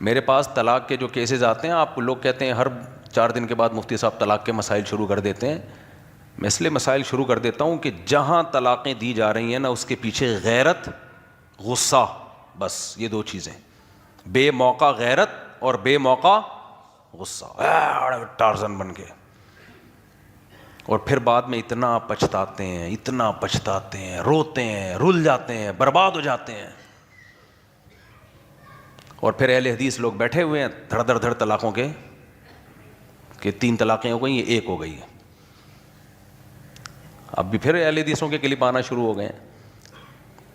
میرے پاس طلاق کے جو کیسز آتے ہیں، آپ لوگ کہتے ہیں ہر 4 دن کے بعد مفتی صاحب طلاق کے مسائل شروع کر دیتے ہیں. میں اس لیے مسائل شروع کر دیتا ہوں کہ جہاں طلاقیں دی جا رہی ہیں نا، اس کے پیچھے غیرت، غصہ، بس یہ 2 چیزیں. بے موقع غیرت اور بے موقع غصہ، ٹارزن بن کے. اور پھر بعد میں اتنا پچھتاتے ہیں، روتے ہیں، رل جاتے ہیں، برباد ہو جاتے ہیں. اور پھر اہل حدیث لوگ بیٹھے ہوئے ہیں دھڑ دھڑ دھڑ طلاقوں کے، کہ 3 طلاقیں ہو گئی ہیں، 1 ہو گئی ہے. اب بھی پھر اہل حدیثوں کے کلپ آنا شروع ہو گئے ہیں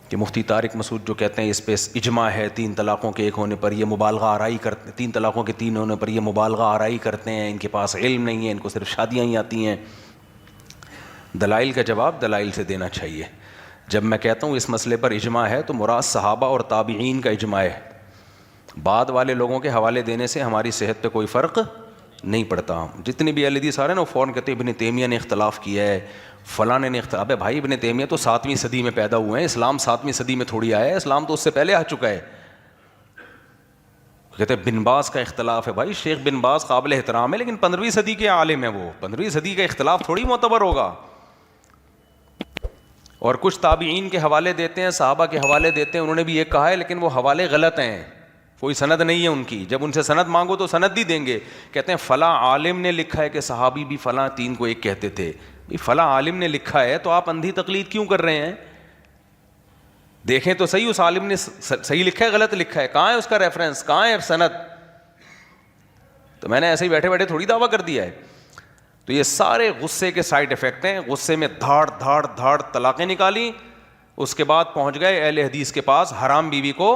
کہ مفتی طارق مسعود جو کہتے ہیں اس پہ اجماع ہے 3 طلاقوں کے 1 ہونے پر، یہ مبالغہ آرائی کرتے، 3 طلاقوں کے 3 ہونے پر یہ مبالغہ آرائی کرتے ہیں، ان کے پاس علم نہیں ہے، ان کو صرف شادیاں ہی آتی ہیں. دلائل کا جواب دلائل سے دینا چاہیے. جب میں کہتا ہوں اس مسئلے پر اجماع ہے تو مراد صحابہ اور تابعین کا اجماع ہے. بعد والے لوگوں کے حوالے دینے سے ہماری صحت پہ کوئی فرق نہیں پڑتا. جتنے بھی اہل حدیث آ رہے ہیں نا، وہ فوراً کہتے ہیں ابن تیمیہ نے اختلاف کیا ہے، فلاں نے اختلاف. ابے بھائی، ابن تیمیہ تو 7ویں صدی میں پیدا ہوئے ہیں، اسلام 7ویں صدی میں تھوڑی آیا ہے، اسلام تو اس سے پہلے آ چکا ہے. کہتے ہیں بن باز کا اختلاف ہے. بھائی شیخ بن باز قابل احترام ہے، لیکن 15ویں صدی کے عالم ہیں، وہ 15ویں صدی کا اختلاف تھوڑی معتبر ہوگا. اور کچھ تابعین کے حوالے دیتے ہیں، صحابہ کے حوالے دیتے ہیں، انہوں نے بھی یہ کہا ہے، لیکن وہ حوالے غلط ہیں، کوئی سند نہیں ہے ان کی. جب ان سے سند مانگو تو سند ہی دیں گے. کہتے ہیں فلاں عالم نے لکھا ہے کہ صحابی بھی فلاں 3 کو 1 کہتے تھے. فلاں عالم نے لکھا ہے تو آپ اندھی تقلید کیوں کر رہے ہیں؟ دیکھیں تو صحیح اس عالم نے صحیح لکھا ہے غلط لکھا ہے، کہاں ہے اس کا ریفرنس، کہاں ہے سند؟ تو میں نے ایسے ہی بیٹھے بیٹھے تھوڑی دعویٰ کر دیا ہے. تو یہ سارے غصے کے سائیڈ افیکٹ ہیں. غصے میں دھاڑ دھاڑ دھاڑ طلاقیں نکالی، اس کے بعد پہنچ گئے اہل حدیث کے پاس حرام بیوی کو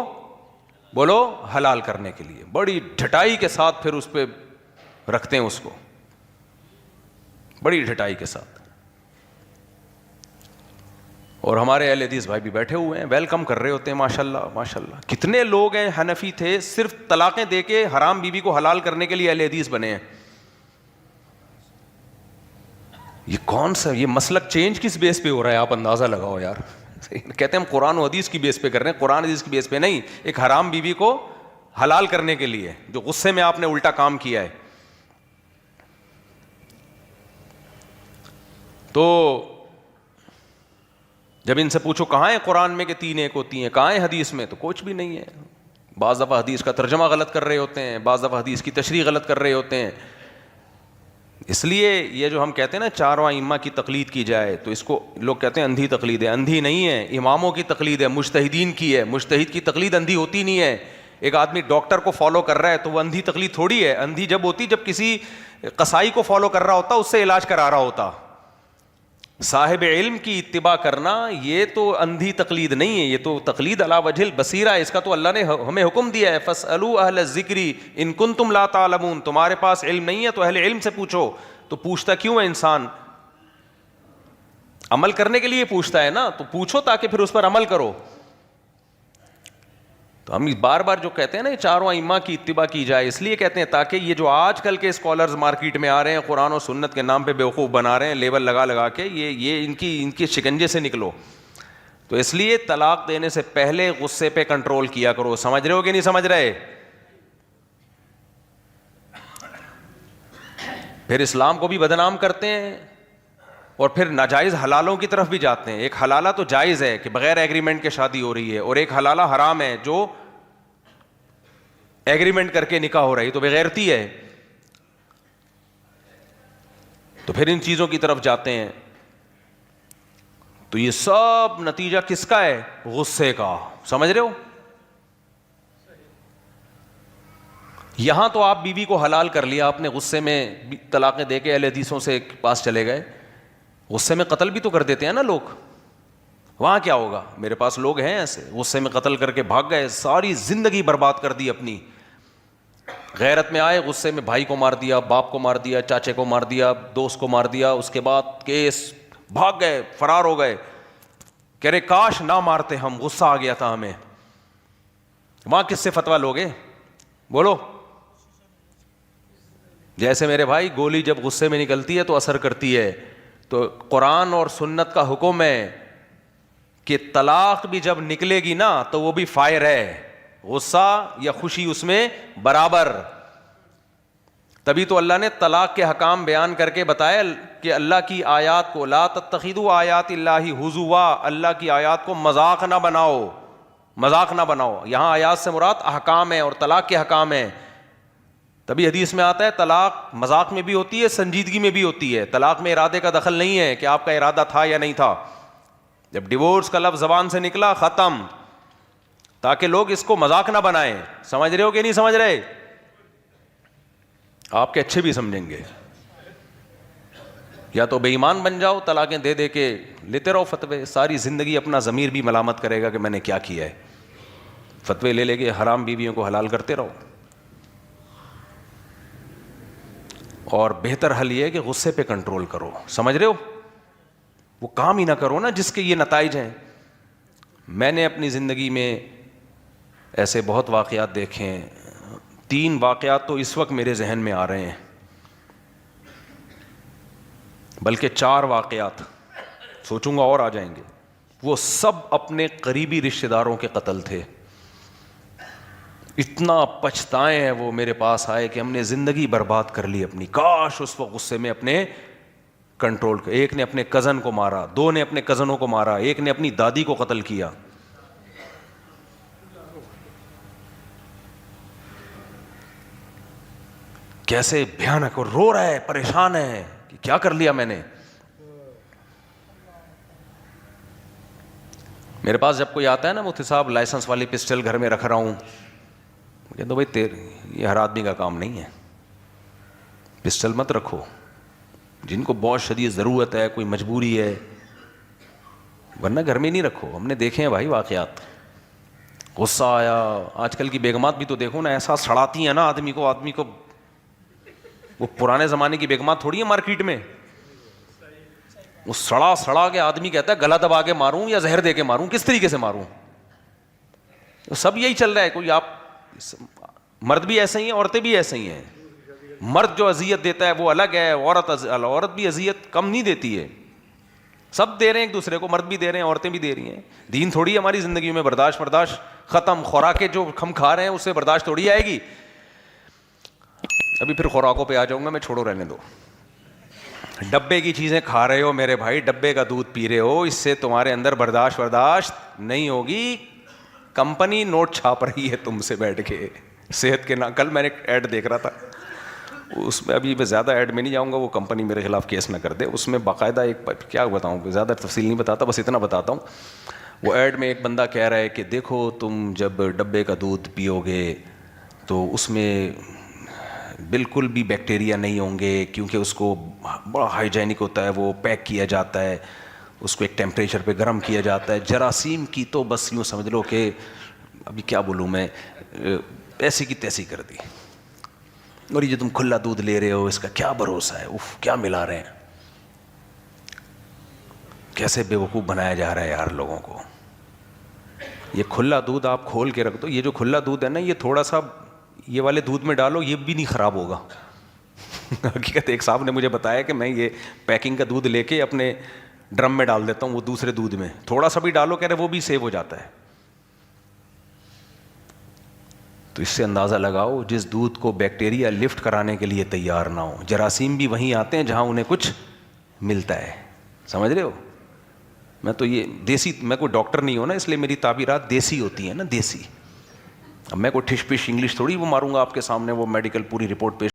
بولو حلال کرنے کے لیے. بڑی ڈھٹائی کے ساتھ پھر اس پہ رکھتے ہیں اس کو، بڑی ڈھٹائی کے ساتھ. اور ہمارے اہل حدیث بھائی بھی بیٹھے ہوئے ہیں، ویلکم کر رہے ہوتے ہیں. ماشاءاللہ ماشاءاللہ. کتنے لوگ ہیں حنفی تھے، صرف طلاقیں دے کے حرام بیوی کو حلال کرنے کے لیے اہل حدیث بنے ہیں. یہ کون سا، یہ مسلک چینج کس بیس پہ ہو رہا ہے؟ آپ اندازہ لگاؤ یار. کہتے ہیں ہم قرآن و حدیث کی بیس پہ کر رہے ہیں، قرآن حدیث کی بیس پہ نہیں، ایک حرام بیوی کو حلال کرنے کے لیے. جو غصے میں آپ نے الٹا کام کیا ہے. تو جب ان سے پوچھو کہاں ہے قرآن میں کہ 3 1 ہوتی ہیں، کہاں ہے حدیث میں، تو کچھ بھی نہیں ہے. بعض دفعہ حدیث کا ترجمہ غلط کر رہے ہوتے ہیں، بعض دفعہ حدیث کی تشریح غلط کر رہے ہوتے ہیں. اس لیے یہ جو ہم کہتے ہیں نا 4 ائمہ کی تقلید کی جائے، تو اس کو لوگ کہتے ہیں اندھی تقلید ہے. اندھی نہیں ہے، اماموں کی تقلید ہے، مجتہدین کی ہے. مجتہد کی تقلید اندھی ہوتی نہیں ہے. ایک آدمی ڈاکٹر کو فالو کر رہا ہے تو وہ اندھی تقلید تھوڑی ہے. اندھی جب ہوتی جب کسی قصائی کو فالو کر رہا ہوتا، اس سے علاج کرا رہا ہوتا. صاحب علم کی اتباع کرنا یہ تو اندھی تقلید نہیں ہے، یہ تو تقلید علی وجہ البصیرہ ہے. اس کا تو اللہ نے ہمیں حکم دیا ہے، فاسألوا اہل الذکر ان کنتم لا تعلمون. تمہارے پاس علم نہیں ہے تو اہل علم سے پوچھو. تو پوچھتا کیوں ہے انسان؟ عمل کرنے کے لیے پوچھتا ہے نا، تو پوچھو تاکہ پھر اس پر عمل کرو. تو ہم بار بار جو کہتے ہیں نا 4 ائمہ کی اتباع کی جائے، اس لیے کہتے ہیں تاکہ یہ جو آج کل کے اسکالرز مارکیٹ میں آ رہے ہیں، قرآن و سنت کے نام پہ بیوقوف بنا رہے ہیں، لیبل لگا لگا کے، یہ ان کی شکنجے سے نکلو. تو اس لیے طلاق دینے سے پہلے غصے پہ کنٹرول کیا کرو. سمجھ رہے ہو کہ نہیں سمجھ رہے؟ پھر اسلام کو بھی بدنام کرتے ہیں اور پھر ناجائز حلالوں کی طرف بھی جاتے ہیں. ایک حلالہ تو جائز ہے کہ بغیر ایگریمنٹ کے شادی ہو رہی ہے، اور ایک حلالہ حرام ہے جو ایگریمنٹ کر کے نکاح ہو رہی، تو بغیرتی ہے. تو پھر ان چیزوں کی طرف جاتے ہیں. تو یہ سب نتیجہ کس کا ہے؟ غصے کا. سمجھ رہے ہو؟ یہاں تو آپ بیوی کو حلال کر لیا آپ نے، غصے میں طلاقیں دے کے اہل حدیثوں سے پاس چلے گئے. غصے میں قتل بھی تو کر دیتے ہیں نا لوگ. وہاں کیا ہوگا؟ میرے پاس لوگ ہیں ایسے، غصے میں قتل کر کے بھاگ گئے، ساری زندگی برباد کر دی اپنی. غیرت میں آئے، غصے میں بھائی کو مار دیا، باپ کو مار دیا، چاچے کو مار دیا، دوست کو مار دیا. اس کے بعد کیس، بھاگ گئے، فرار ہو گئے. کہہ رہے کاش نہ مارتے، ہم غصہ آ گیا تھا ہمیں. وہاں کس سے فتویٰ لوگے؟ بولو. جیسے میرے بھائی گولی جب غصے میں نکلتی ہے تو اثر کرتی ہے. تو قرآن اور سنت کا حکم ہے کہ طلاق بھی جب نکلے گی نا تو وہ بھی فائر ہے. غصہ یا خوشی اس میں برابر. تبھی تو اللہ نے طلاق کے حکام بیان کر کے بتایا کہ اللہ کی آیات کو لا تتخذوا آیات اللہ ہزوا، اللہ کی آیات کو مذاق نہ بناؤ، مذاق نہ بناؤ. یہاں آیات سے مراد احکام ہے اور طلاق کے حکام ہیں. تبھی حدیث میں آتا ہے طلاق مذاق میں بھی ہوتی ہے، سنجیدگی میں بھی ہوتی ہے. طلاق میں ارادے کا دخل نہیں ہے کہ آپ کا ارادہ تھا یا نہیں تھا. جب ڈیورس کا لفظ زبان سے نکلا ختم، تاکہ لوگ اس کو مذاق نہ بنائیں. سمجھ رہے ہو کہ نہیں سمجھ رہے؟ آپ کے اچھے بھی سمجھیں گے. یا تو بے ایمان بن جاؤ طلاقیں دے دے کے لیتے رہو فتوے، ساری زندگی اپنا ضمیر بھی ملامت کرے گا کہ میں نے کیا کیا ہے. فتوے لے لے کے حرام بیویوں کو حلال کرتے رہو. اور بہتر حل یہ ہے کہ غصے پہ کنٹرول کرو. سمجھ رہے ہو؟ وہ کام ہی نہ کرو نا جس کے یہ نتائج ہیں. میں نے اپنی زندگی میں ایسے بہت واقعات دیکھے ہیں. 3 واقعات تو اس وقت میرے ذہن میں آ رہے ہیں، بلکہ 4 واقعات سوچوں گا اور آ جائیں گے. وہ سب اپنے قریبی رشتہ داروں کے قتل تھے. اتنا پچھتائے ہیں وہ میرے پاس آئے کہ ہم نے زندگی برباد کر لی اپنی. کاش اس وقت غصے میں اپنے کنٹرول. ایک نے اپنے کزن کو مارا، 2 نے اپنے کزنوں کو مارا، ایک نے اپنی دادی کو قتل کیا. کیسے بھیانک. اور رو رہا ہے، پریشان ہے کہ کیا کر لیا میں نے. میرے پاس جب کوئی آتا ہے نا مفتی صاحب لائسنس والی پسٹل گھر میں رکھ رہا ہوں، کہتا ہوں بھائی یہ ہر آدمی کا کام نہیں ہے، پسٹل مت رکھو. جن کو بہت شدید ضرورت ہے، کوئی مجبوری ہے، ورنہ گھر میں نہیں رکھو. ہم نے دیکھے ہیں بھائی واقعات. غصہ آیا. آج کل کی بیگمات بھی تو دیکھو نا، ایسا سڑاتی ہیں نا آدمی کو. وہ پرانے زمانے کی بیگمات تھوڑی ہے مارکیٹ میں. وہ سڑا کے آدمی کہتا ہے گلا دبا کے ماروں یا زہر دے کے ماروں، کس طریقے سے ماروں. سب یہی چل رہا ہے. کوئی آپ مرد بھی ایسے ہی ہیں، عورتیں بھی ایسے ہی ہیں. مرد جو اذیت دیتا ہے وہ الگ ہے، عورت بھی اذیت کم نہیں دیتی ہے. سب دے رہے ہیں ایک دوسرے کو، مرد بھی دے رہے ہیں، عورتیں بھی دے رہی ہیں. دین تھوڑی ہماری زندگی میں برداشت ختم. خوراکیں جو ہم کھا رہے ہیں اس سے برداشت تھوڑی آئے گی. ابھی پھر خوراکوں پہ آ جاؤں گا میں، چھوڑو رہنے دو. ڈبے کی چیزیں کھا رہے ہو میرے بھائی، ڈبے کا دودھ پی رہے ہو، اس سے تمہارے اندر برداشت نہیں ہوگی. کمپنی نوٹ چھاپ رہی ہے تم سے بیٹھ کے صحت کے کل میں نے ایک ایڈ دیکھ رہا تھا، اس میں ابھی میں زیادہ ایڈ میں نہیں جاؤں گا، وہ کمپنی میرے خلاف کیس نہ کر دے. اس میں باقاعدہ ایک کیا بتاؤں، زیادہ تفصیل نہیں بتاتا، بس اتنا بتاتا ہوں. وہ ایڈ میں ایک بندہ کہہ رہا ہے کہ دیکھو تم جب ڈبے کا دودھ پیو گے تو اس میں بالکل بھی بیکٹیریا نہیں ہوں گے، کیونکہ اس کو بڑا ہائیجینک ہوتا ہے، وہ پیک کیا جاتا ہے، اس کو ایک ٹیمپریچر پہ گرم کیا جاتا ہے. جراثیم کی تو بس یوں سمجھ لو کہ ابھی کیا بولوں میں، ایسی کی تیسی کر دی. اور یہ جو تم کھلا دودھ لے رہے ہو اس کا کیا بھروسہ ہے، اف کیا ملا رہے ہیں. کیسے بیوقوف بنایا جا رہا ہے یار لوگوں کو. یہ کھلا دودھ آپ کھول کے رکھ دو. یہ جو کھلا دودھ ہے نا، یہ تھوڑا سا یہ والے دودھ میں ڈالو یہ بھی نہیں خراب ہوگا. حقیقت ایک صاحب نے مجھے بتایا کہ میں یہ پیکنگ کا دودھ لے کے اپنے ڈرم میں ڈال دیتا ہوں، وہ دوسرے دودھ میں تھوڑا سا بھی ڈالو، کہہ رہے وہ بھی سیو ہو جاتا ہے. تو اس سے اندازہ لگاؤ جس دودھ کو بیکٹیریا لفٹ کرانے کے لیے تیار نہ ہو، جراثیم بھی وہیں آتے ہیں جہاں انہیں کچھ ملتا ہے. سمجھ رہے ہو؟ میں تو یہ دیسی، میں کوئی ڈاکٹر نہیں ہوں نا، اس لیے میری تعبیرات دیسی ہوتی ہیں نا، دیسی. اب میں کوئی ٹھش پش انگلش تھوڑی وہ ماروں گا آپ کے سامنے، وہ میڈیکل پوری رپورٹ پیش